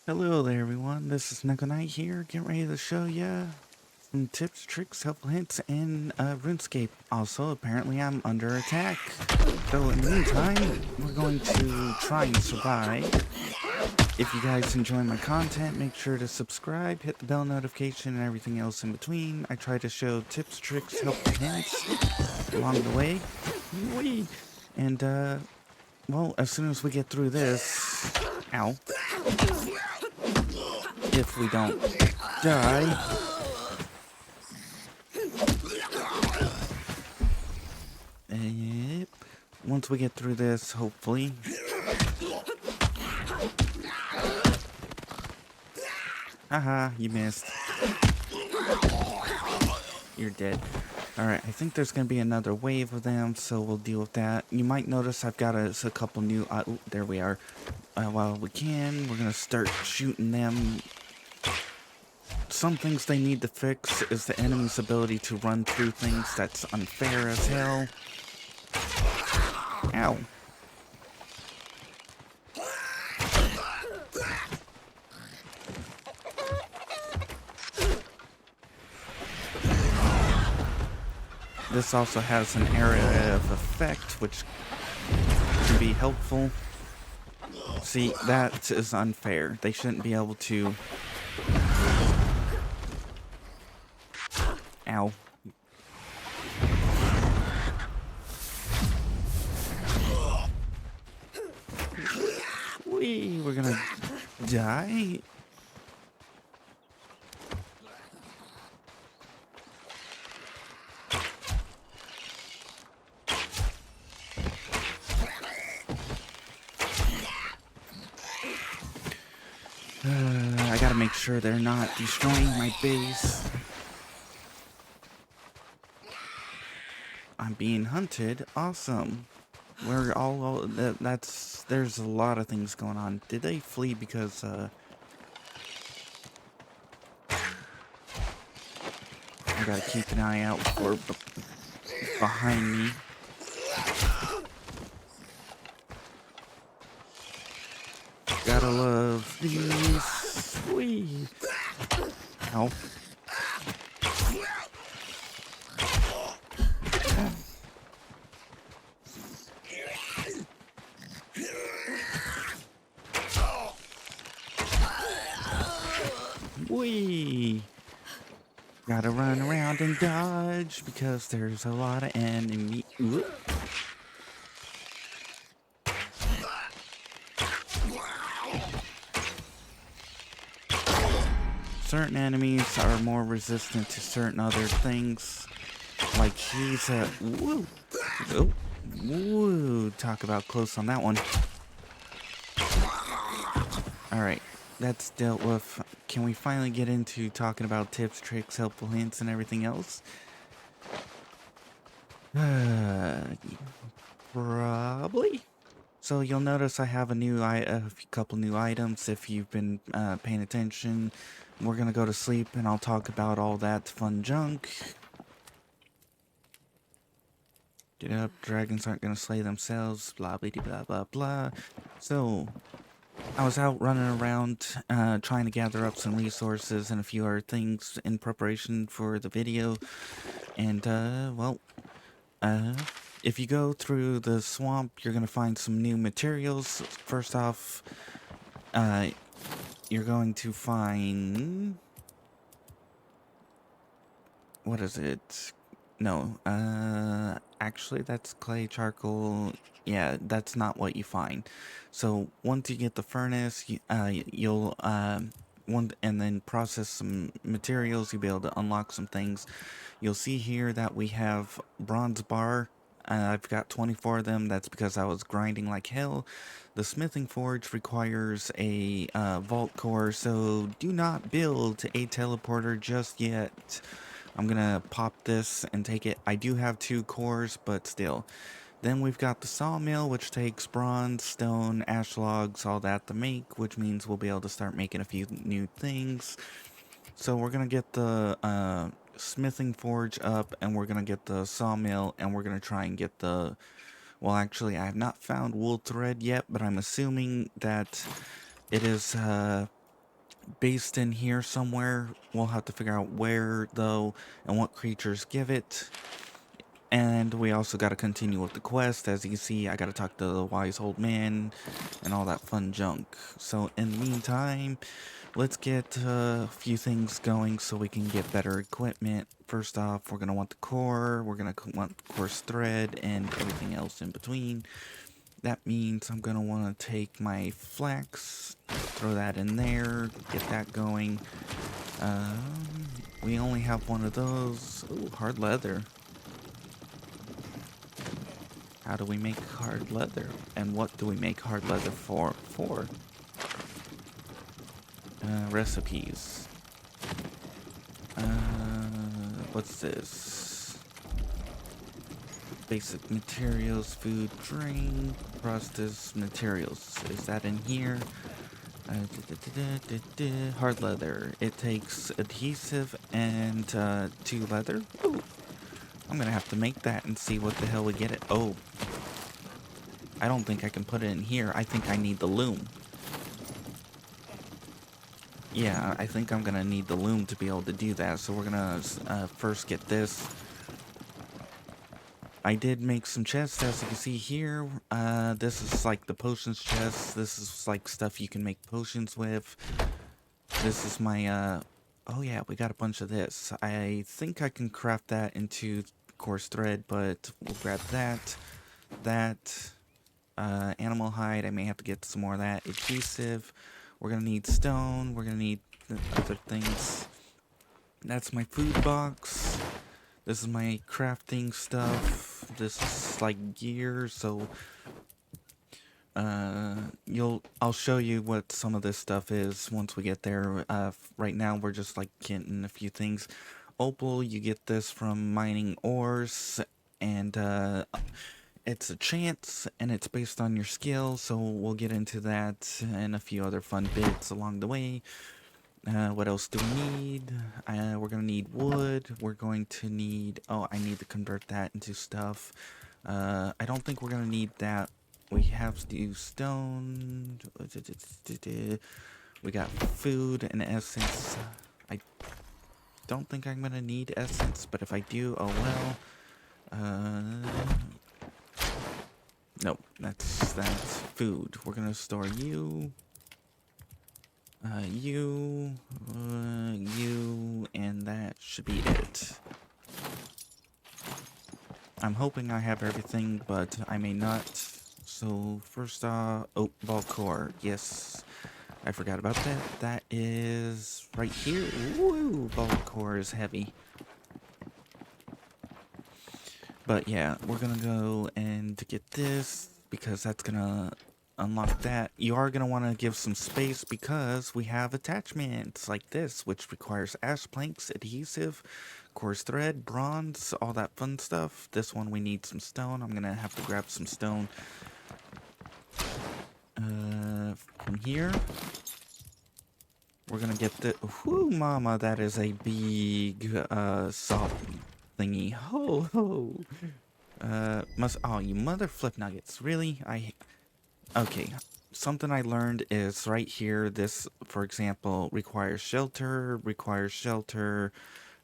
Hello there everyone, this is Neko here, getting ready to show ya some tips, tricks, helpful hints, and RuneScape. Also, apparently I'm under attack. So in the meantime, we're going to try and survive. If you guys enjoy my content, make sure to subscribe, hit the bell notification, and everything else in between. I try to show tips, tricks, helpful hints along the way. Whee! And well, as soon as we get through this... Ow. If we don't die. Yep. Once we get through this, hopefully. Haha, you missed. You're dead. Alright, I think there's going to be another wave of them, so we'll deal with that. You might notice I've got a couple new... oh, there we are. While we can, we're going to start shooting them. Some things they need to fix is the enemy's ability to run through things. That's unfair as hell. Ow. This also has an area of effect, which can be helpful. See, that is unfair. They shouldn't be able to... Ow. Whee, we're gonna die. I gotta make sure they're not destroying my base. I'm being hunted. Awesome. We're all there's a lot of things going on. Did they flee because I gotta keep an eye out for behind me. Gotta love these. Whee. Ow. Whee! Gotta run around and dodge because there's a lot of enemy. Whoop. Certain enemies are more resistant to certain other things. Like he's a... Woo! Oh, woo! Talk about close on that one. Alright, that's dealt with. Can we finally get into talking about tips, tricks, helpful hints, and everything else? Probably. So you'll notice I have a couple new items if you've been paying attention. We're gonna go to sleep and I'll talk about all that fun junk. Get up, dragons aren't gonna slay themselves, blah blah blah blah blah. So I was out running around trying to gather up some resources and a few other things in preparation for the video. And well, if you go through the swamp, you're going to find some new materials. First off, you're going to find... What is it? No, actually that's clay, charcoal. Yeah, that's not what you find. So once you get the furnace, you'll and then process some materials, you'll be able to unlock some things. You'll see here that we have bronze bar. I've got 24 of them. That's because I was grinding like hell. The smithing forge requires a vault core, so do not build a teleporter just yet. I'm gonna pop this and take it. I do have 2 cores, but still. Then we've got the sawmill, which takes bronze, stone, ash logs, all that to make, which means we'll be able to start making a few new things. So we're gonna get the smithing forge up, and we're gonna get the sawmill, and we're gonna try and get the... Well, actually, I have not found wool thread yet, but I'm assuming that it is based in here somewhere. We'll have to figure out where, though, and what creatures give it. And we also got to continue with the quest. As you can see, I got to talk to the wise old man and all that fun junk. So in the meantime, let's get a few things going so we can get better equipment. First off, we're going to want the core. We're going to want coarse thread and everything else in between. That means I'm going to want to take my flax, throw that in there, get that going. We only have one of those. Ooh, hard leather. How do we make hard leather? And what do we make hard leather for? Recipes. What's this? Basic materials, food, drink, processed materials. Is that in here? Hard leather. It takes adhesive and 2 leather. Ooh. I'm gonna have to make that and see what the hell we get it. Oh. I don't think I can put it in here. I think I need the loom. Yeah, I think I'm gonna need the loom to be able to do that. So we're gonna first get this. I did make some chests, as you can see here. This is like the potions chest. This is like stuff you can make potions with. This is my, oh yeah, we got a bunch of this. I think I can craft that into coarse thread, but we'll grab that. Animal hide, I may have to get some more of that. Adhesive. We're gonna need stone. We're gonna need other things. That's my food box. This is my crafting stuff. This is like gear, so I'll show you what some of this stuff is once we get there. Right now we're just like getting a few things. Opal, you get this from mining ores, and it's a chance, and it's based on your skill, so we'll get into that and a few other fun bits along the way. What else do we need? We're gonna need wood. We're going to need... Oh, I need to convert that into stuff. I don't think we're gonna need that. We have to do stone. We got food and essence. I don't think I'm gonna need essence, but if I do, oh well. Nope, that's food. We're gonna store you. You, and that should be it. I'm hoping I have everything, but I may not. So first off, oh, vault core. Yes, I forgot about that. That is right here. Woo, vault core is heavy. But yeah, we're gonna go and get this because that's gonna unlock that. You are going to want to give some space because we have attachments like this, which requires ash planks, adhesive, coarse thread, bronze, all that fun stuff. This one we need some stone. I'm going to have to grab some stone from here. We're going to get the... Whoo, mama, that is a big salt thingy. Ho, ho. Oh, you mother flip nuggets. Really? Okay, something I learned is right here, this, for example, requires shelter,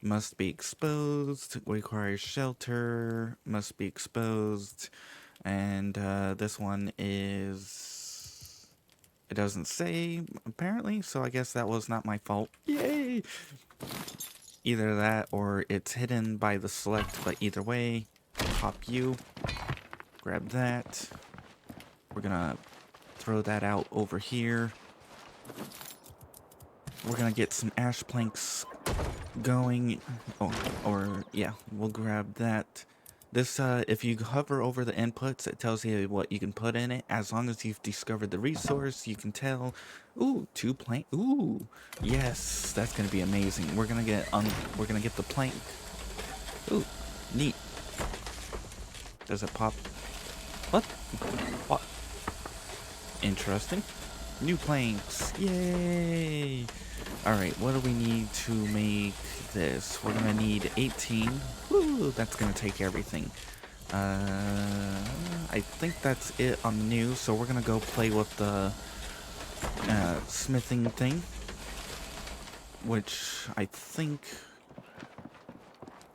must be exposed, requires shelter, must be exposed, and this one is, it doesn't say, apparently, so I guess that was not my fault. Yay! Either that, or it's hidden by the select, but either way, pop you, grab that. We're gonna throw that out over here. We're gonna get some ash planks going. Oh, or yeah, we'll grab that. This, if you hover over the inputs, it tells you what you can put in it. As long as you've discovered the resource, you can tell. Ooh, 2 plank. Ooh, yes, that's gonna be amazing. We're gonna get the plank. Ooh, neat. Does it pop? What? What? Interesting. New planks. Yay! Alright, what do we need to make this? We're gonna need 18. Woo! That's gonna take everything. I think that's it on the news, so we're gonna go play with the smithing thing. which I think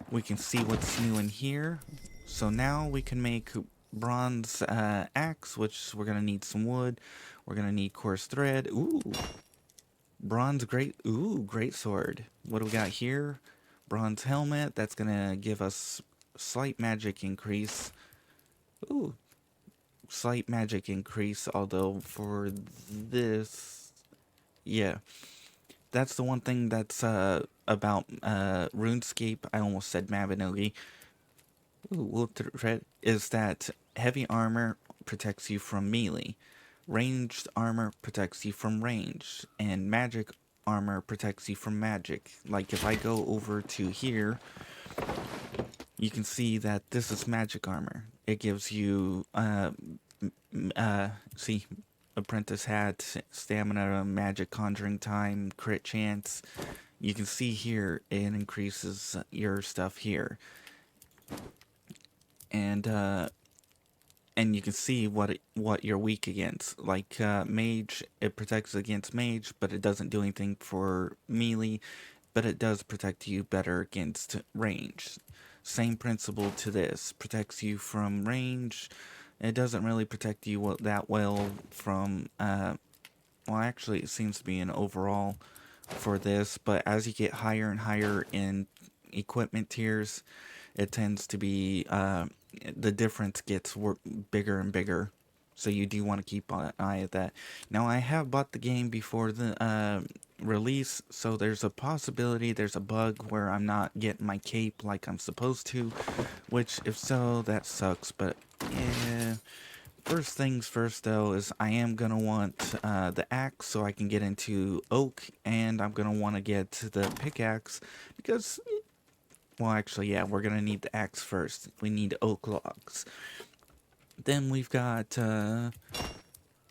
we can see what's new in here. So now we can make bronze axe, which we're gonna need some wood. We're gonna need coarse thread. Ooh, bronze great sword. What do we got here? Bronze helmet. That's gonna give us slight magic increase. Ooh, slight magic increase. Although for this, yeah, that's the one thing that's about RuneScape. I almost said Mabinogi. Ooh, wool thread is that heavy armor protects you from melee, ranged armor protects you from range, and magic armor protects you from magic. Like if I go over to here, you can see that this is magic armor. It gives you see, apprentice hat, stamina, magic conjuring time, crit chance. You can see here it increases your stuff here. And you can see what you're weak against. Like mage, it protects against mage, but it doesn't do anything for melee, but it does protect you better against range. Same principle to this. Protects you from range. It doesn't really protect you that well from, well actually it seems to be an overall for this, but as you get higher and higher in equipment tiers, it tends to be, the difference gets bigger and bigger. So you do want to keep an eye at that. Now I have bought the game before the release, so there's a possibility, there's a bug where I'm not getting my cape like I'm supposed to, which if so, that sucks, but yeah. First things first though is I am going to want the axe so I can get into oak, and I'm going to want to get the pickaxe because, well actually yeah, we're going to need the axe first. We need oak logs. Then we've got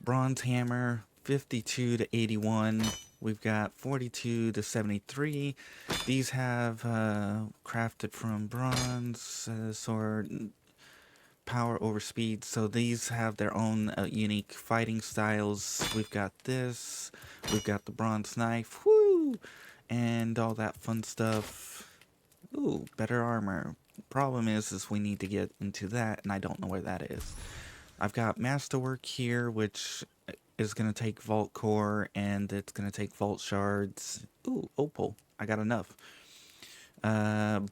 bronze hammer, 52 to 81. We've got 42 to 73. These have crafted from bronze sword, power over speed. So these have their own unique fighting styles. We've got this. We've got the bronze knife. Woo! And all that fun stuff. Ooh, better armor. Problem is we need to get into that, and I don't know where that is. I've got masterwork here, which is going to take vault core, and it's going to take vault shards. Ooh, opal. I got enough.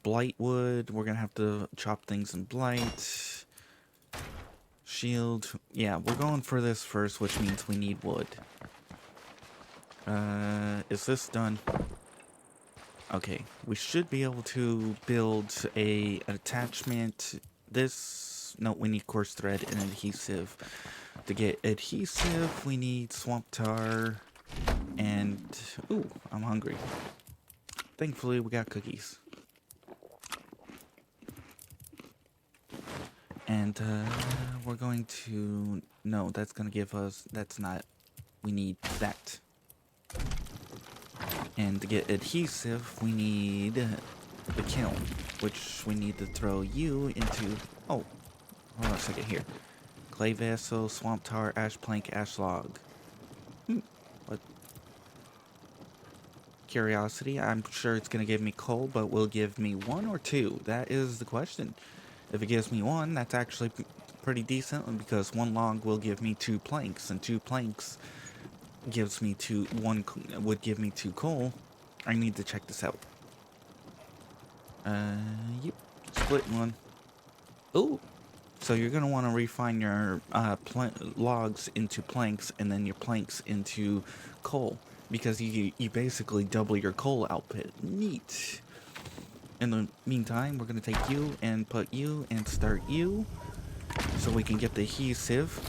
Blight wood. We're going to have to chop things in blight. Shield. Yeah, we're going for this first, which means we need wood. Is this done? Okay, we should be able to build an attachment. This, no, we need coarse thread and adhesive. To get adhesive, we need swamp tar, and, ooh, I'm hungry. Thankfully, we got cookies. And, we're going to, no, that's going to give us, that's not, we need that. And to get adhesive, we need the kiln, which we need to throw you into, oh, hold on a second here. Clay vessel, swamp tar, ash plank, ash log. What? Curiosity, I'm sure it's going to give me coal, but will give me 1 or 2? That is the question. If it gives me 1, that's actually pretty decent, because 1 log will give me 2 planks, and 2 planks gives me 1 would give me 2 coal. I need to check this out. Yep, split 1. Ooh, so you're gonna want to refine your logs into planks, and then your planks into coal, because you basically double your coal output. Neat. In the meantime, we're gonna take you and put you and start you, so we can get the adhesive.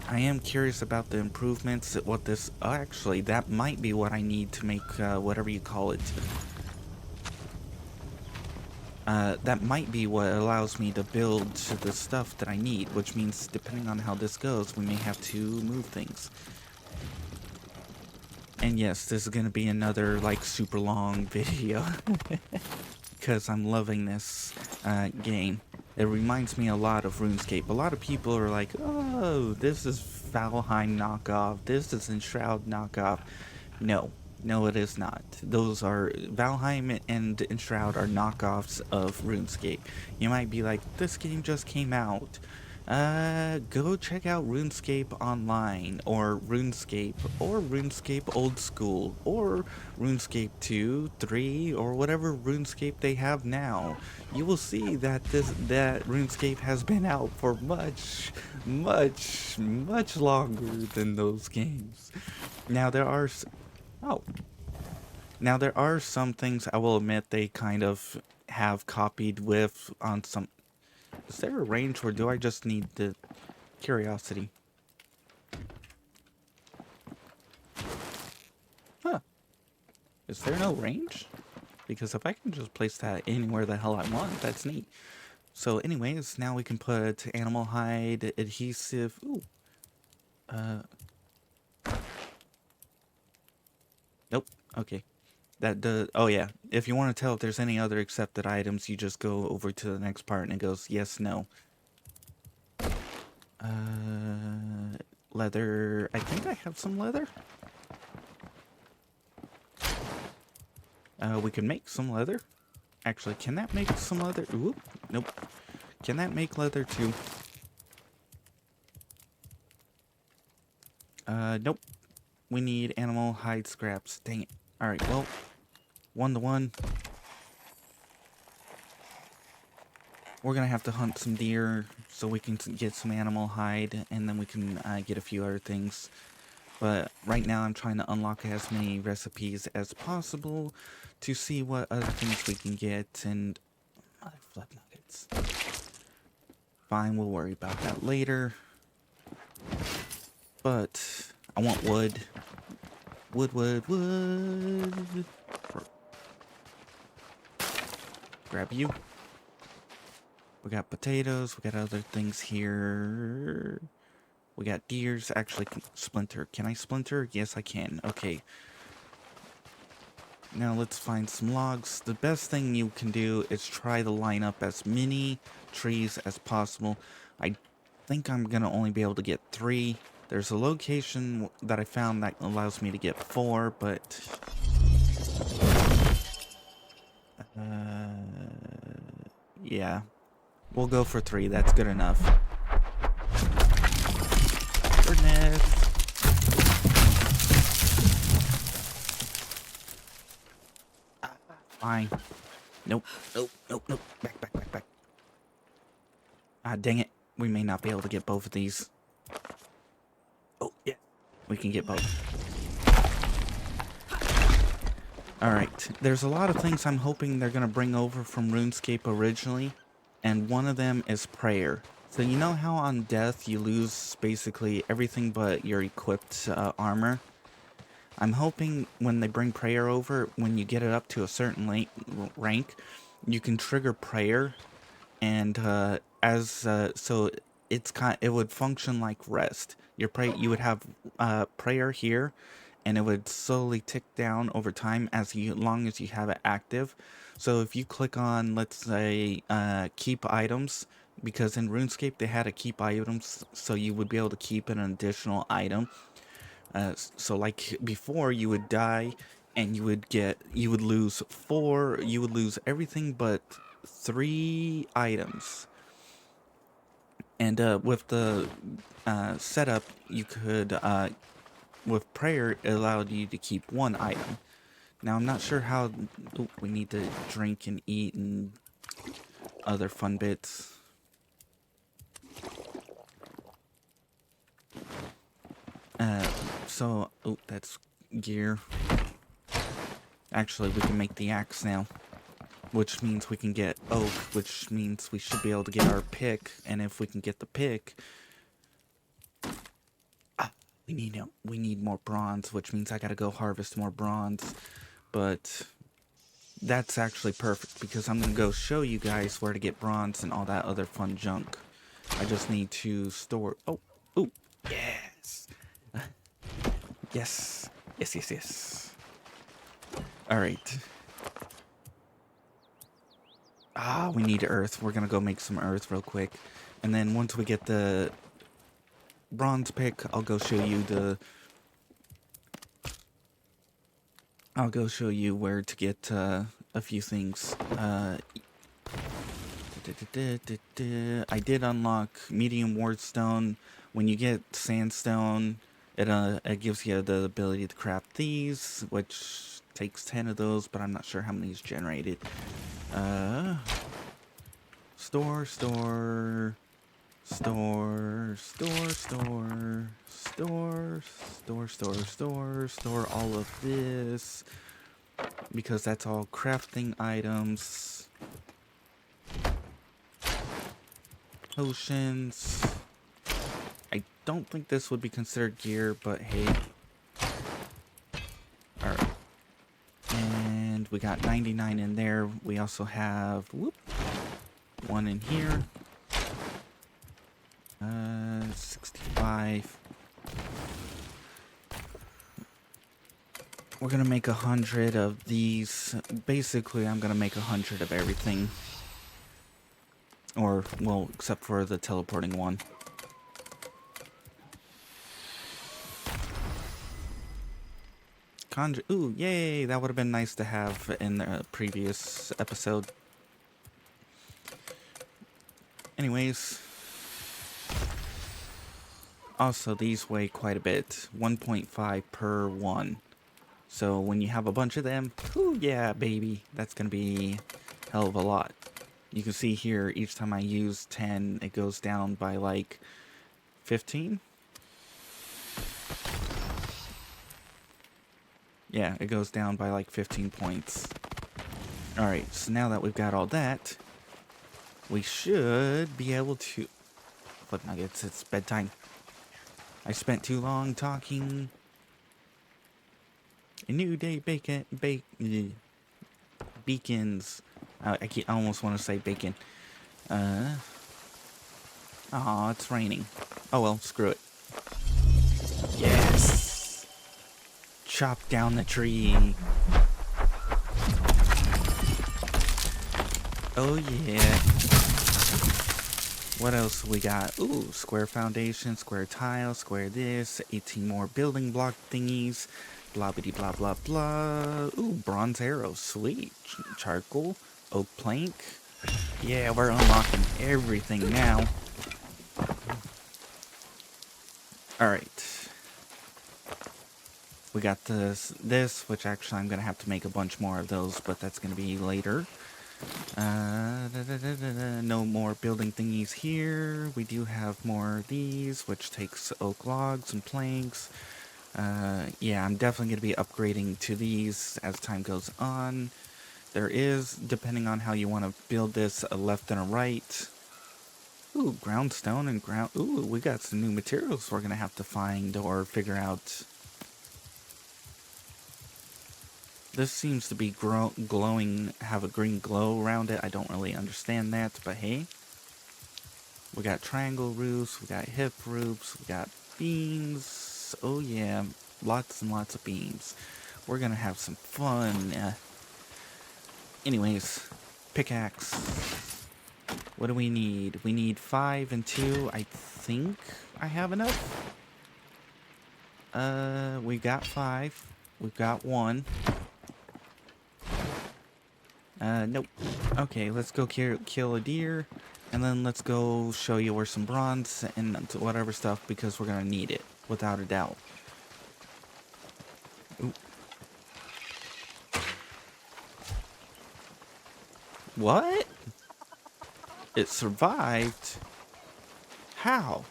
I am curious about the improvements. What this, actually, that might be what I need to make whatever you call it. That might be what allows me to build the stuff that I need, which means depending on how this goes, we may have to move things. And yes, this is going to be another, like, super long video, because I'm loving this game. It reminds me a lot of RuneScape. A lot of people are like, oh, this is Valheim knockoff, this is Enshroud knockoff. No, No, it is not. Those are Valheim and Enshroud are knockoffs of RuneScape. You might be like, this game just came out. Go check out RuneScape Online, or RuneScape Old School, or RuneScape 2, 3, or whatever RuneScape they have now. You will see that that RuneScape has been out for much, much, much longer than those games. Now there are oh, now there are some things I will admit they kind of have copied with on some. Is there a range, or do I just need the curiosity? Huh. Is there no range? Because if I can just place that anywhere the hell I want, that's neat. So anyways, now we can put animal hide, adhesive. Ooh. Uh. Nope. Okay. That does. Oh yeah. If you want to tell if there's any other accepted items, you just go over to the next part and it goes yes, no. Leather. I think I have some leather. We can make some leather. Actually, can that make some leather? Ooh, nope. Can that make leather too? Nope. We need animal hide scraps. Dang it. Alright, well, 1-to-1. We're gonna have to hunt some deer so we can get some animal hide, and then we can get a few other things. But right now I'm trying to unlock as many recipes as possible to see what other things we can get, and mother flip nuggets. Fine, we'll worry about that later. But I want wood. Wood. Grab you. We got potatoes. We got other things here. We got deers. Actually, splinter. Can I splinter? Yes, I can. Okay. Now let's find some logs. The best thing you can do is try to line up as many trees as possible. I think I'm gonna only be able to get 3. There's a location that I found that allows me to get 4, but yeah, we'll go for 3. That's good enough. Goodness. Fine. Nope. Back. Ah, dang it. We may not be able to get both of these. Oh, yeah. We can get both. Alright. There's a lot of things I'm hoping they're going to bring over from RuneScape originally. And one of them is prayer. So you know how on death you lose basically everything but your equipped armor? I'm hoping when they bring prayer over, when you get it up to a certain rank, you can trigger prayer, and so it would function like rest. You would have prayer here, and it would slowly tick down over time long as you have it active. So if you click on, let's say, keep items, because in RuneScape they had a keep items, so you would be able to keep an additional item. So like before, you would die and you would lose everything but 3 items. And with the setup, you could with prayer, it allowed you to keep 1 item. Now I'm not sure how. Ooh, we need to drink and eat and other fun bits. Oh, that's gear. Actually, we can make the axe now, which means we can get oak, which means we should be able to get our pick, and if we can get the pick, we need more bronze, which means I gotta go harvest more bronze. But that's actually perfect, because I'm gonna go show you guys where to get bronze and all that other fun junk. I just need to store. Oh, yes. Yes. All right. We need earth. We're gonna go make some earth real quick, and then once we get the bronze pick, I'll go show you the I'll go show you where to get a few things. I did unlock medium wardstone. When you get sandstone, it gives you the ability to craft these, which takes 10 of those, but I'm not sure how many is generated. Store, store, store, store, store, store, store, store, store, store all of this, because that's all crafting items. Potions. I don't think this would be considered gear, but hey. Alright. And we got 99 in there. We also have, whoop, one in here. 65. We're gonna make 100 of these. Basically, I'm gonna make 100 of everything. Or, well, except for the teleporting one. Conjure. Ooh, yay! That would have been nice to have in the previous episode. Anyways. Also, these weigh quite a bit. 1.5 per one. So when you have a bunch of them, ooh, yeah, baby. That's going to be a hell of a lot. You can see here, each time I use 10, it goes down by like 15. Yeah, it goes down by like 15 points. Alright, so now that we've got all that, we should be able to... Flip nuggets, it's bedtime. I spent too long talking. A new day beacons. I almost want to say bacon. Aw, it's raining. Oh well, screw it. Yes! Chop down the tree. Oh yeah. What else we got? Ooh, square foundation, square tile, square this, 18 more building block thingies, blah bitty blah blah blah. Ooh, bronze arrow, sweet. Charcoal, oak plank. Yeah, we're unlocking everything now. Alright. We got this, which actually I'm gonna have to make a bunch more of those, but that's gonna be later. No more building thingies here. We do have more of these, which takes oak logs and planks. Yeah, I'm definitely going to be upgrading to these as time goes on. There is, depending on how you want to build this, a left and a right. Ooh, groundstone and ground... Ooh, we got some new materials we're going to have to find or figure out. This seems to be glowing, have a green glow around it. I don't really understand that, but hey. We got triangle roofs, we got hip roofs, we got beams. Oh yeah, lots and lots of beams. We're gonna have some fun. Anyways, pickaxe. What do we need? We need 5 and 2. I think I have enough. We got 5. We've got 1. Nope. Okay, let's go kill a deer, and then let's go show you where some bronze and whatever stuff, because we're gonna need it, without a doubt. Ooh. What? It survived? How?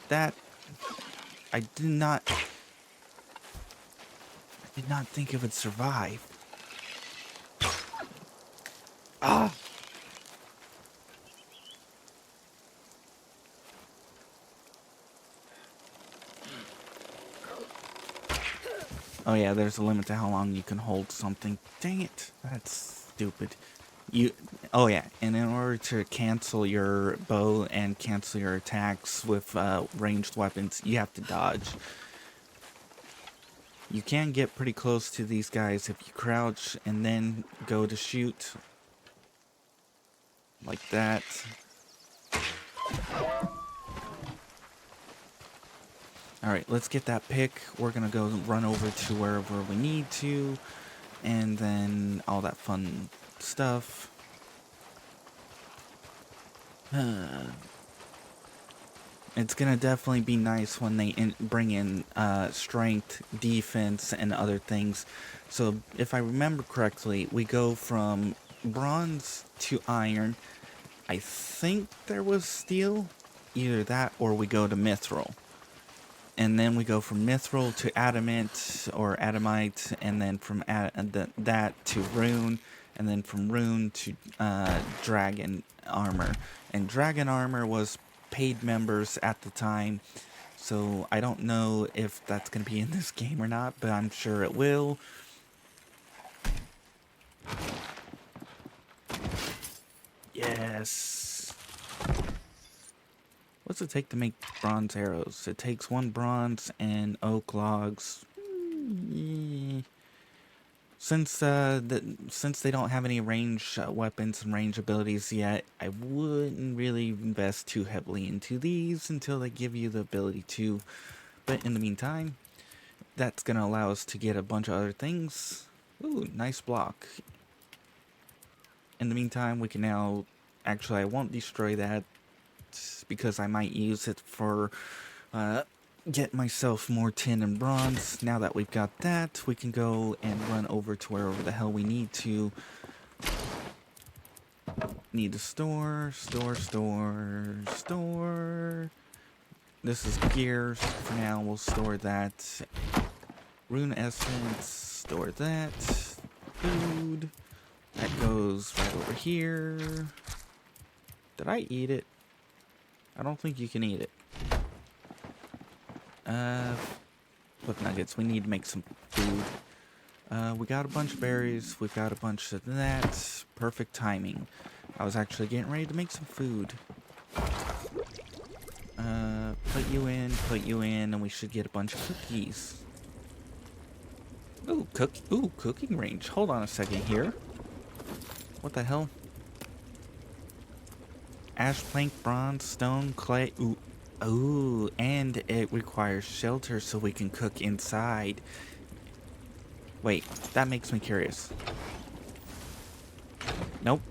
That... I did not think it would survive. Ah! Oh yeah, there's a limit to how long you can hold something. Dang it. That's stupid. Oh yeah, and in order to cancel your bow and cancel your attacks with ranged weapons, you have to dodge. You can get pretty close to these guys if you crouch and then go to shoot. Like that. Alright, let's get that pick. We're gonna go run over to wherever we need to, and then all that fun stuff. It's gonna definitely be nice when they bring in strength, defense, and other things. So if I remember correctly, we go from bronze to iron. I think there was steel, either that or we go to mithril. And then we go from mithril to adamant or adamite, and then from that to rune, and then from rune to dragon armor. And dragon armor was paid members at the time, so I don't know if that's going to be in this game or not, but I'm sure it will. Yes. What's it take to make bronze arrows? It takes 1 bronze and oak logs. Since they don't have any range weapons and range abilities yet, I wouldn't really invest too heavily into these until they give you the ability to. But in the meantime, that's gonna allow us to get a bunch of other things. Ooh, nice block. In the meantime, we can now... Actually, I won't destroy that because I might use it for get myself more tin and bronze. Now that we've got that, we can go and run over to wherever the hell we need to. Need to store. This is gear. For now, we'll store that. Rune essence, store that. Food. That goes right over here. Did I eat it? I don't think you can eat it. Flip nuggets. We need to make some food. We got a bunch of berries. We've got a bunch of that. Perfect timing. I was actually getting ready to make some food. Put you in, and we should get a bunch of cookies. Ooh, cooking range. Hold on a second here. What the hell? Ash plank, bronze, stone, clay. Ooh, and it requires shelter so we can cook inside. Wait, that makes me curious. Nope.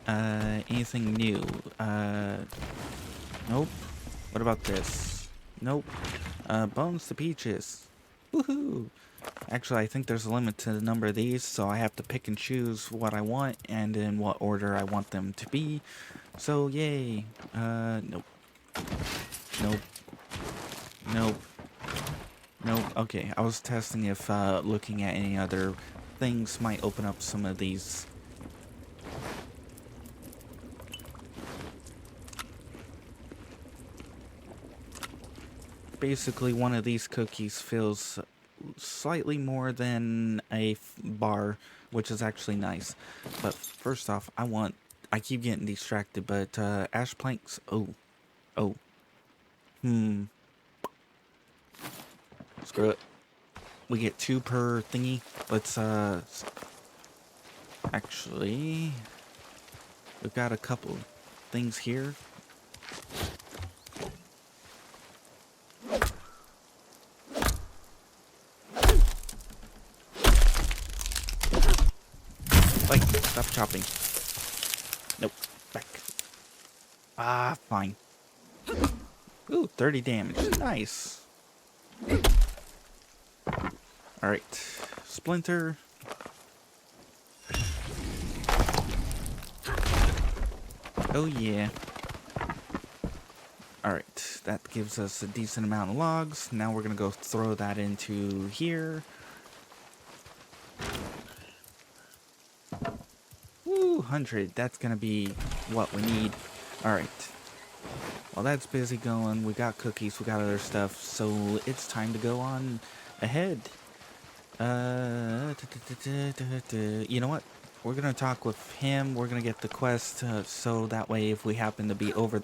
Anything new? Nope. What about this? Nope. Bones to peaches. Woohoo! Actually, I think there's a limit to the number of these, so I have to pick and choose what I want and in what order I want them to be. So, yay. Nope. Nope. Nope. Nope. Okay, I was testing if looking at any other things might open up some of these. Basically, one of these cookies fills slightly more than a bar, which is actually nice. But first off, I keep getting distracted, but ash planks. Oh. Screw it. We get 2 per thingy. Let's actually, we've got a couple things here. Like, stop chopping. Nope. Back. Ah, fine. Ooh, 30 damage. Nice. Alright. Splinter. Oh, yeah. Alright. That gives us a decent amount of logs. Now we're gonna go throw that into here. Woo, 100. That's gonna be what we need. Alright. While that's busy going, we got cookies, we got other stuff, so it's time to go on ahead. You know what? We're gonna talk with him. We're gonna get the quest, so that way if we happen to be over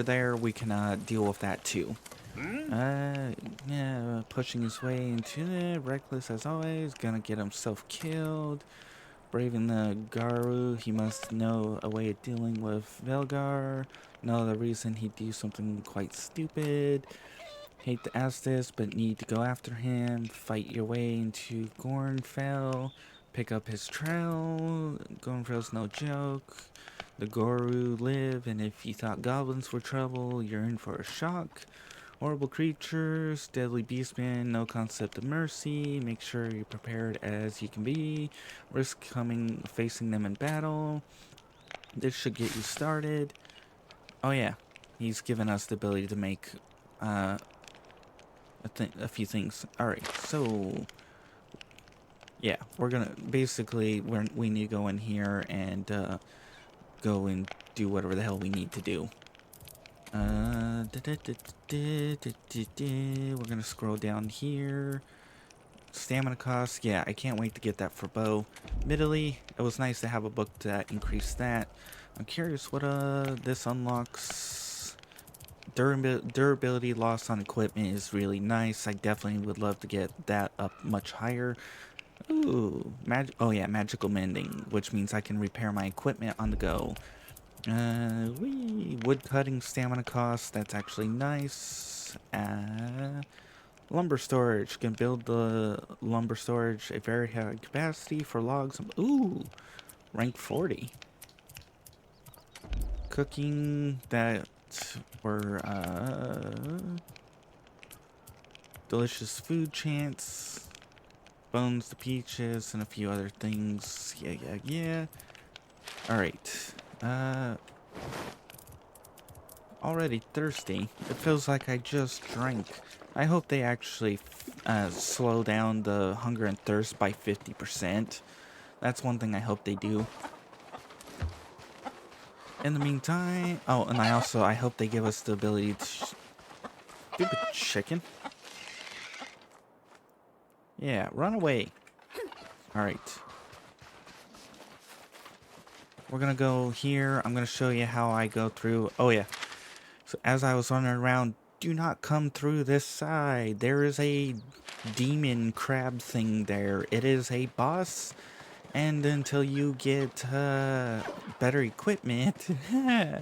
there, we can deal with that too. Yeah, pushing his way into it, reckless as always, gonna get himself killed. Braving the Garu, he must know a way of dealing with Velgar. Know the reason he'd do something quite stupid. Hate to ask this, but need to go after him. Fight your way into Gornfell. Pick up his trail. Gornfell's no joke. The Goru live, and if you thought goblins were trouble, you're in for a shock. Horrible creatures, deadly beastmen, no concept of mercy. Make sure you're prepared as you can be. Risk facing them in battle. This should get you started. Oh yeah, he's given us the ability to make a few things. All right, so yeah, we're gonna basically we need to go in here and go and do whatever the hell we need to do. We're gonna scroll down here. Stamina cost, yeah, I can't wait to get that for bow. Admittedly, it was nice to have a book that increased that. I'm curious what this unlocks. Durability loss on equipment is really nice. I definitely would love to get that up much higher. Ooh, oh yeah, magical mending, which means I can repair my equipment on the go. Wood cutting stamina cost, that's actually nice. Lumber storage, can build the lumber storage a very high capacity for logs. Ooh, rank 40. Cooking, that were, delicious food chance. Bones to peaches and a few other things. Yeah. Alright. Already thirsty. It feels like I just drank. I hope they actually slow down the hunger and thirst by 50%. That's one thing I hope they do. In the meantime... Oh, and I hope they give us the ability to... Stupid chicken. Yeah, run away. Alright. We're gonna go here. I'm gonna show you how I go through... Oh, yeah. So as I was running around, do not come through this side. There is a demon crab thing there. It is a boss. And until you get better equipment, you're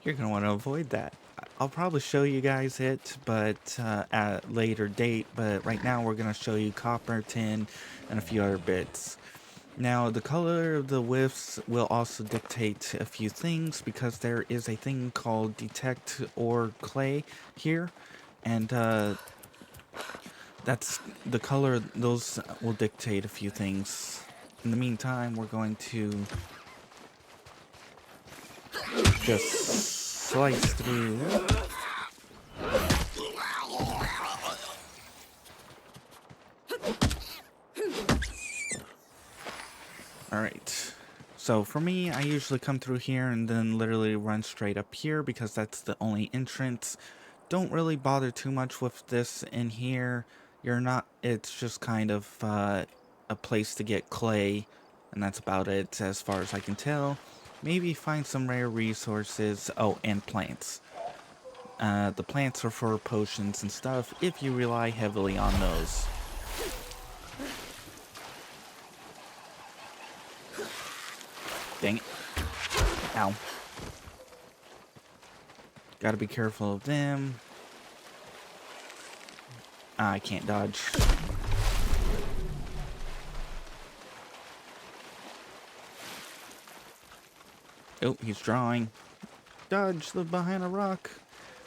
going to want to avoid that. I'll probably show you guys it, but at a later date. But right now we're going to show you copper, tin, and a few other bits. Now, the color of the whiffs will also dictate a few things because there is a thing called detect or clay here. And that's the color, those will dictate a few things. In the meantime, we're going to just slice through. Alright, so for me, I usually come through here and then literally run straight up here because that's the only entrance. Don't really bother too much with this in here. It's just kind of a place to get clay, and that's about it as far as I can tell. Maybe find some rare resources. Oh, and plants. The plants are for potions and stuff if you rely heavily on those. Dang it. Ow. Gotta be careful of them. I can't dodge. Oh, he's drawing. Dodge the behind a rock.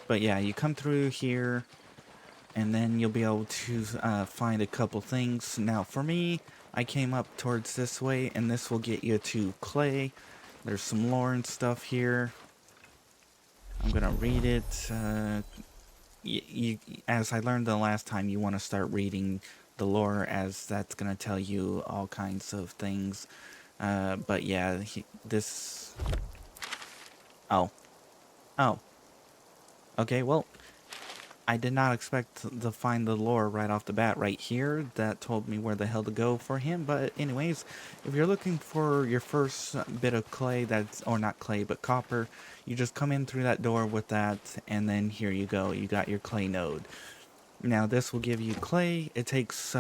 But yeah, you come through here, and then you'll be able to find a couple things. Now, for me, I came up towards this way, and this will get you to clay. There's some lore and stuff here. I'm gonna read it. As I learned the last time, you want to start reading the lore, as that's gonna tell you all kinds of things. But yeah, this... Oh. Okay, well, I did not expect to find the lore right off the bat right here. That told me where the hell to go for him. But anyways, if you're looking for your first bit of clay, or not clay, but copper, you just come in through that door with that, and then here you go. You got your clay node. Now, this will give you clay. It takes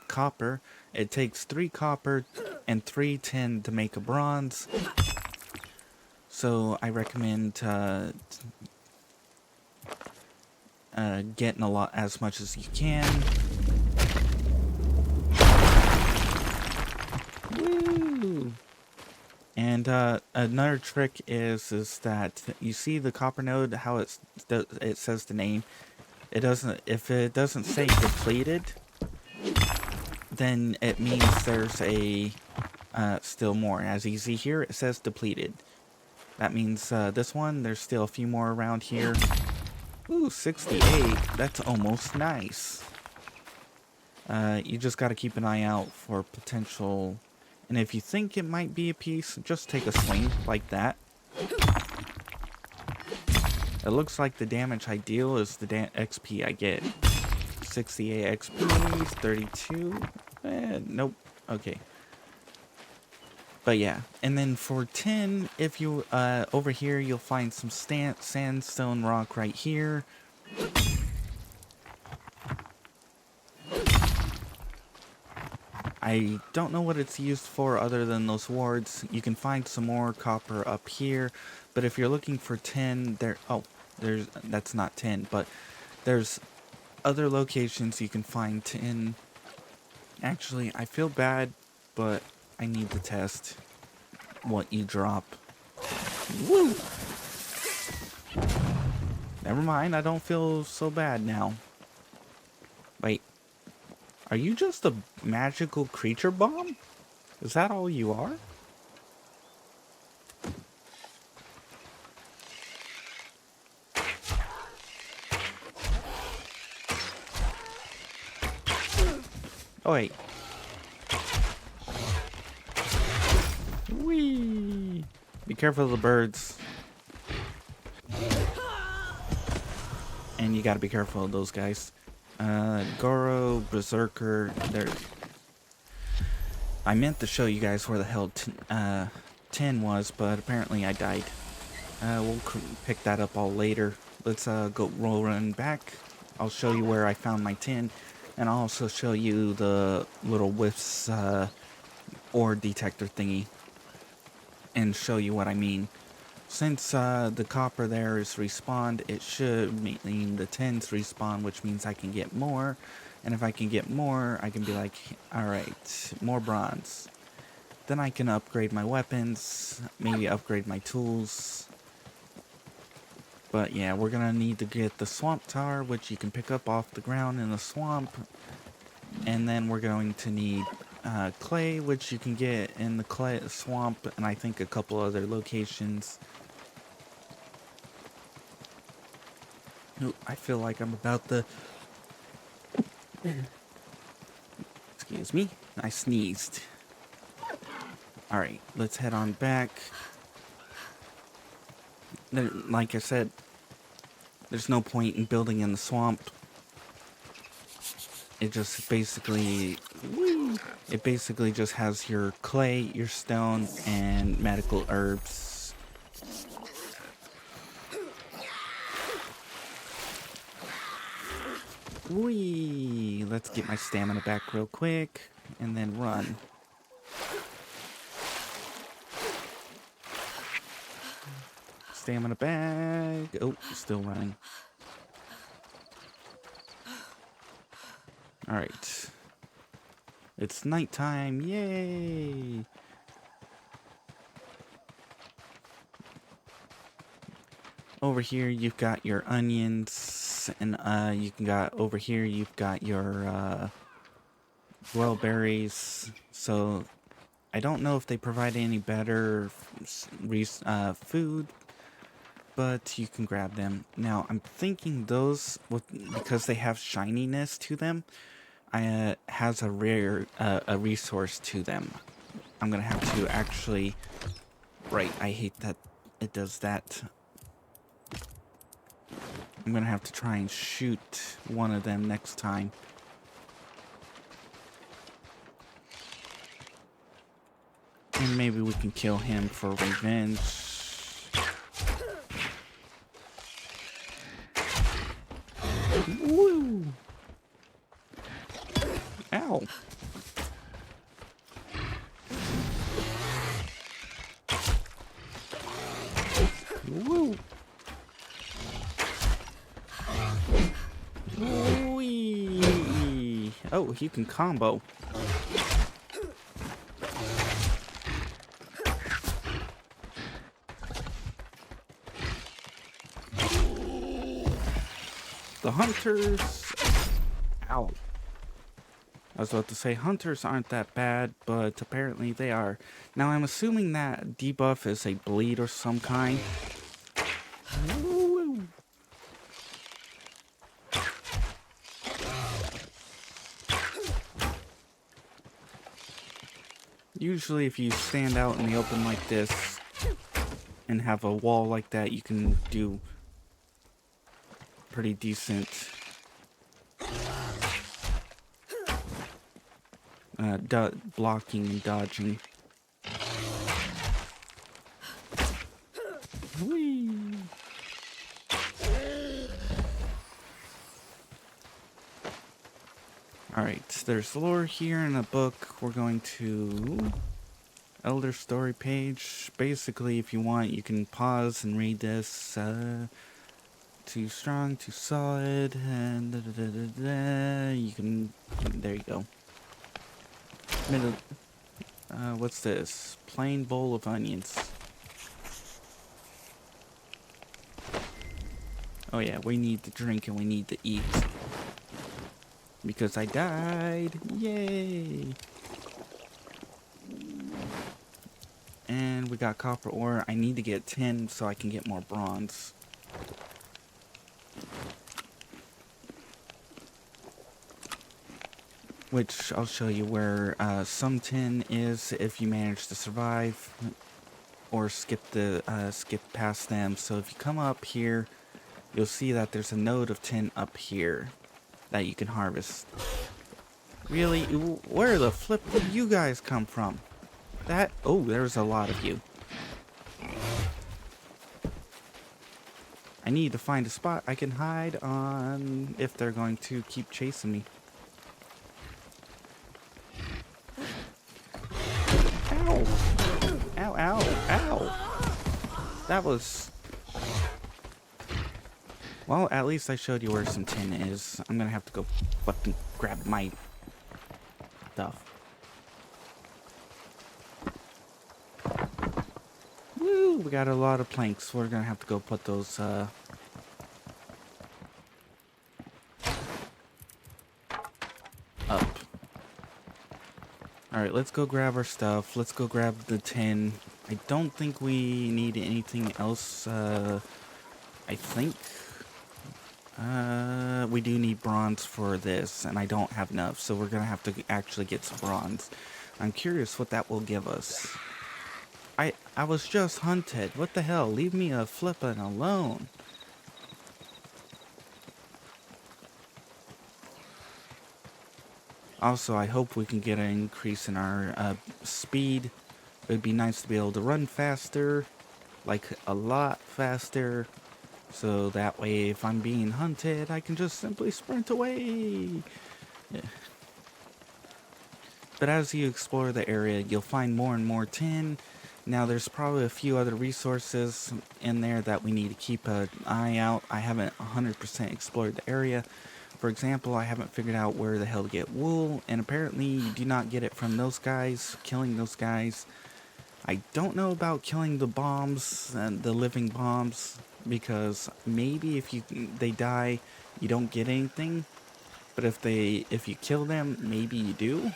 copper. It takes 3 copper and 3 tin to make a bronze. So I recommend getting as much as you can. Woo! And another trick is that you see the copper node, how it says the name. It doesn't. If it doesn't say depleted, then it means there's a still more. As you see here, it says depleted. That means this one, there's still a few more around here. Ooh, 68. That's almost nice. You just got to keep an eye out for potential. And if you think it might be a piece, just take a swing like that. It looks like the damage I deal is the XP I get. 68 XP, 32. Nope. Okay. But yeah, and then for 10, if you, over here, you'll find some sandstone rock right here. I don't know what it's used for other than those wards. You can find some more copper up here, but if you're looking for 10, that's not 10, but there's other locations you can find 10. Actually, I feel bad, but I need to test what you drop. Woo! Never mind, I don't feel so bad now. Wait. Are you just a magical creature bomb? Is that all you are? Oh wait. Whee! Be careful of the birds. And you gotta be careful of those guys. Goro, Berserker, there. I meant to show you guys where the hell 10 was, but apparently I died. We'll pick that up all later. Let's go run back. I'll show you where I found my 10, and I'll also show you the little whiffs ore detector thingy, and show you what I mean. Since the copper there is respawned, it should mean the 10's respawn, which means I can get more. And if I can get more, I can be like, alright, more bronze. Then I can upgrade my weapons, maybe upgrade my tools. But yeah, we're gonna need to get the swamp tar, which you can pick up off the ground in the swamp. And then we're going to need clay, which you can get in the clay swamp, and I think a couple other locations. Ooh, I feel like I'm about to... Excuse me, I sneezed. Alright, let's head on back. Like I said, there's no point in building in the swamp. It just basically... It basically just has your clay, your stone, and medical herbs. Whee! Let's get my stamina back real quick, and then run. Stamina bag. Oh, still running. Alright. It's nighttime. Yay! Over here, you've got your onions, and over here, you've got your berries. So, I don't know if they provide any better food, but you can grab them. Now, I'm thinking those, because they have shininess to them, has a rare a resource to them. I'm gonna have to actually... Right, I hate that it does that. I'm gonna have to try and shoot one of them next time. And maybe we can kill him for revenge. Woo! Ow. Woo. Wee. Oh, you can combo. The hunters. Ow. I was about to say hunters aren't that bad, but apparently they are. Now I'm assuming that debuff is a bleed or some kind. Woo. Usually if you stand out in the open like this and have a wall like that, you can do pretty decent blocking and dodging. Whee! Alright, there's lore here in a book. We're going to Elder Story page. Basically, if you want, you can pause and read this. Too strong, too solid, and you can. There you go. Middle. What's this? Plain bowl of onions. Oh yeah, we need to drink and we need to eat. Because I died. Yay! And we got copper ore. I need to get 10 so I can get more bronze. Which I'll show you where some tin is if you manage to survive. Or skip past them. So if you come up here, you'll see that there's a node of tin up here that you can harvest. Really? Where the flip did you guys come from? Oh, there's a lot of you. I need to find a spot I can hide on if they're going to keep chasing me. Ow! Ow, ow, ow! That was... Well, at least I showed you where some tin is. I'm gonna have to go fucking grab my stuff. Woo! We got a lot of planks. We're gonna have to go put those, up. Alright, let's go grab our stuff. Let's go grab the tin. I don't think we need anything else, I think. We do need bronze for this, and I don't have enough, so we're gonna have to actually get some bronze. I'm curious what that will give us. I was just hunted. What the hell? Leave me a flippin' alone. Also, I hope we can get an increase in our speed. It would be nice to be able to run faster, like a lot faster. So that way, if I'm being hunted, I can just simply sprint away. Yeah. But as you explore the area, you'll find more and more tin. Now, there's probably a few other resources in there that we need to keep an eye out. I haven't 100% explored the area. For example, I haven't figured out where the hell to get wool, and apparently you do not get it from those guys, killing those guys. I don't know about killing the bombs, and the living bombs, because maybe if they die, you don't get anything. But if you kill them, maybe you do.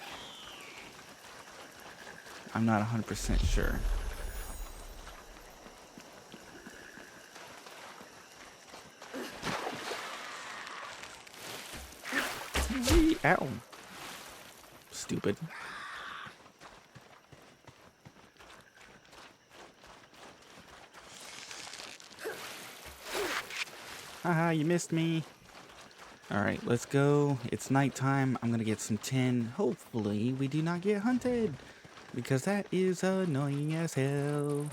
I'm not 100% sure. Ow. Stupid. Haha, you missed me. Alright, let's go. It's nighttime. I'm gonna get some tin. Hopefully, we do not get hunted. Because that is annoying as hell.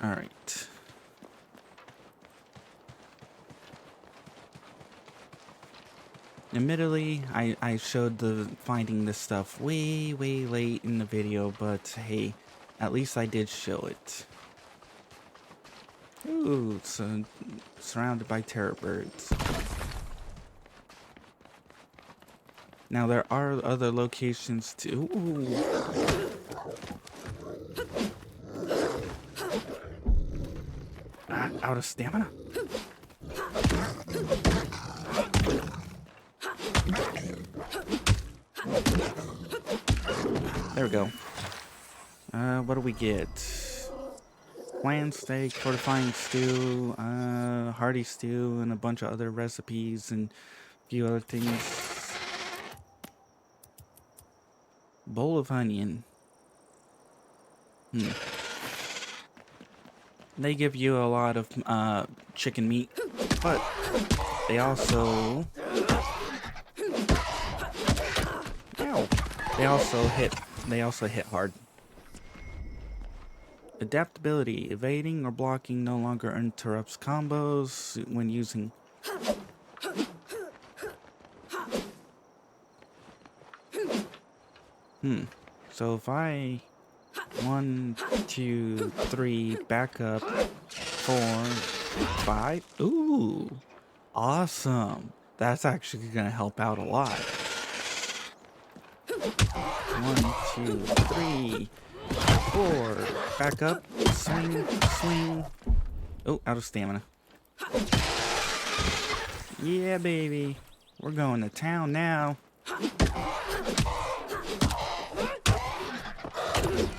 Alright. Admittedly, I showed the finding this stuff way late in the video, but hey, at least I did show it. Ooh, so surrounded by terror birds. Now there are other locations too. Ooh. Out of stamina. There we go. What do we get? Clan steak, fortifying stew, hearty stew, and a bunch of other recipes and a few other things. Bowl of onion. They give you a lot of chicken meat, but they also they also hit hard. Adaptability. Evading or blocking no longer interrupts combos when using. So if I 1, 2, 3, back up, 4, 5. Ooh, awesome. That's actually gonna help out a lot. 1, 2, 3, 4. Back up. Swing, swing. Oh, out of stamina. Yeah, baby. We're going to town now.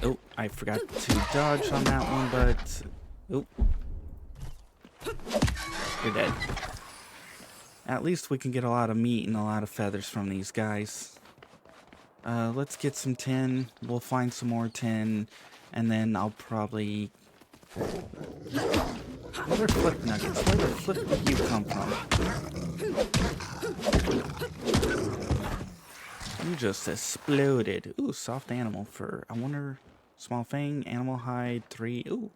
Oh, I forgot to dodge on that one, but... Oh. You're dead. At least we can get a lot of meat and a lot of feathers from these guys. Let's get some tin. We'll find some more tin. And then I'll probably... Where are flip nuggets? Where the flip did you come from? You just exploded. Ooh, soft animal fur. I wonder... Small fang, animal hide, 3. Ooh,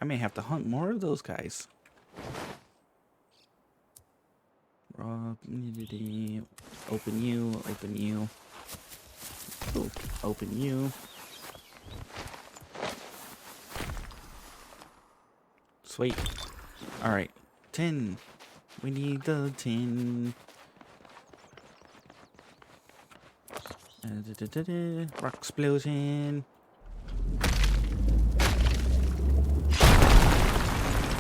I may have to hunt more of those guys. Open you, open you. Ooh, open you. Sweet. Alright, tin. We need the tin. Rock explosion.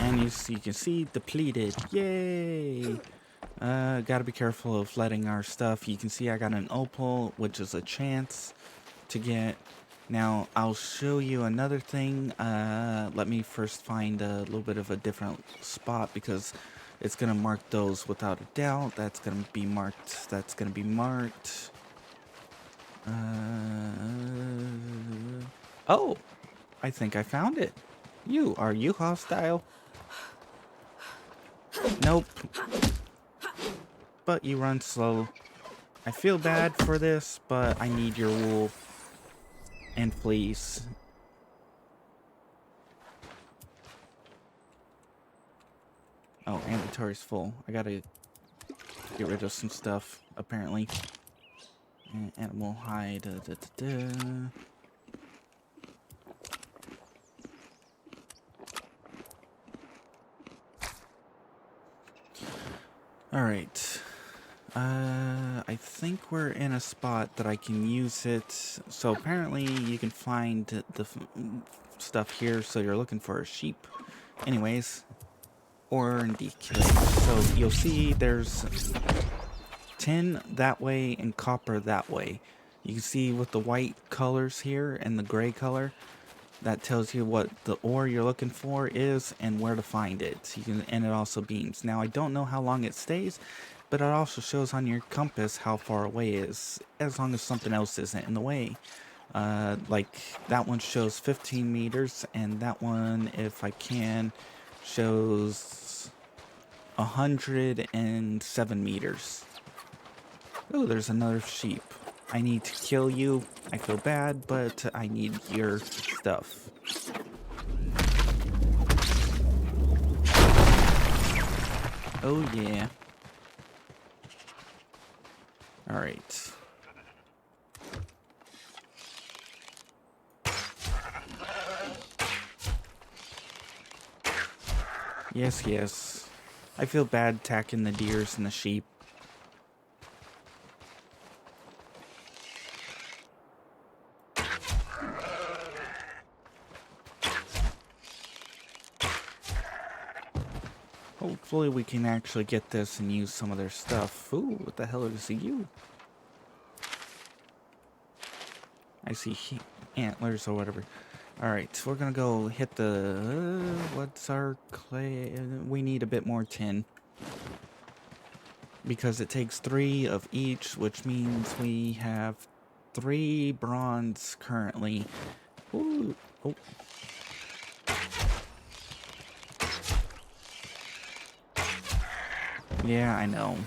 And you can see depleted. Yay! Gotta be careful of letting our stuff. You can see I got an opal, which is a chance to get. Now, I'll show you another thing. Let me first find a little bit of a different spot because it's gonna mark those without a doubt. That's gonna be marked. That's gonna be marked. Oh! I think I found it. Are you hostile? Nope. But you run slow. I feel bad for this, but I need your wool and fleece. Oh, inventory's full. I gotta get rid of some stuff, apparently. Animal hide. Alright. I think we're in a spot that I can use it. So apparently you can find the stuff here, so you're looking for a sheep. Anyways. Or indeed kill. So you'll see there's tin that way and copper that way. You can see with the white colors here and the gray color. That tells you what the ore you're looking for is and where to find it. And it also beams. Now, I don't know how long it stays, but it also shows on your compass how far away it is, as long as something else isn't in the way. Like, that one shows 15 meters, and that one, if I can, shows 107 meters. Oh, there's another sheep. I need to kill you. I feel bad, but I need your stuff. Oh, yeah. Alright. Yes, yes. I feel bad attacking the deers and the sheep. Hopefully we can actually get this and use some of their stuff. Ooh, what the hell is you? I see antlers or whatever. Alright, so we're gonna go hit the... what's our clay? We need a bit more tin. Because it takes 3 of each, which means we have 3 bronze currently. Ooh, oh. Yeah, I know.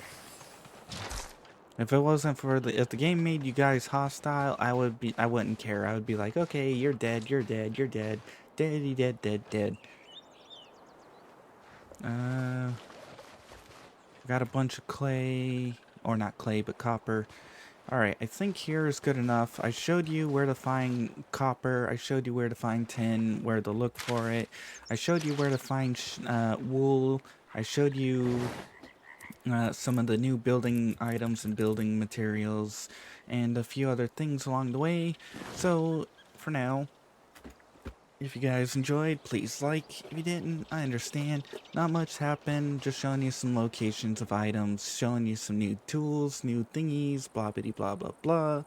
If it wasn't for if the game made you guys hostile, I wouldn't care. I would be like, okay, you're dead, you're dead, you're dead. Deady dead, dead, dead. Got a bunch of clay, or not clay, but copper. Alright, I think here is good enough. I showed you where to find copper. I showed you where to find tin, where to look for it. I showed you where to find wool. I showed you some of the new building items and building materials, and a few other things along the way. So, for now, if you guys enjoyed, please like. If you didn't, I understand. Not much happened, just showing you some locations of items, showing you some new tools, new thingies, blah bitty blah blah blah.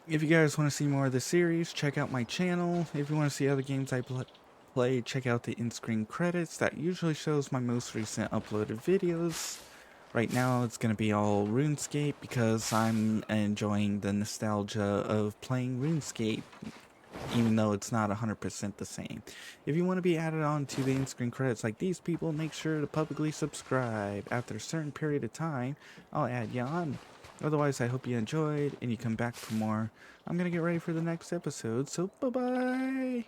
If you guys want to see more of the series, check out my channel. If you want to see other games I play, check out the in-screen credits. That usually shows my most recent uploaded videos. Right now it's going to be all RuneScape because I'm enjoying the nostalgia of playing RuneScape, even though it's not 100% the same. If you want to be added on to the in-screen credits like these people, make sure to publicly subscribe. After a certain period of time, I'll add you on. Otherwise, I hope you enjoyed and you come back for more. I'm going to get ready for the next episode, so bye-bye!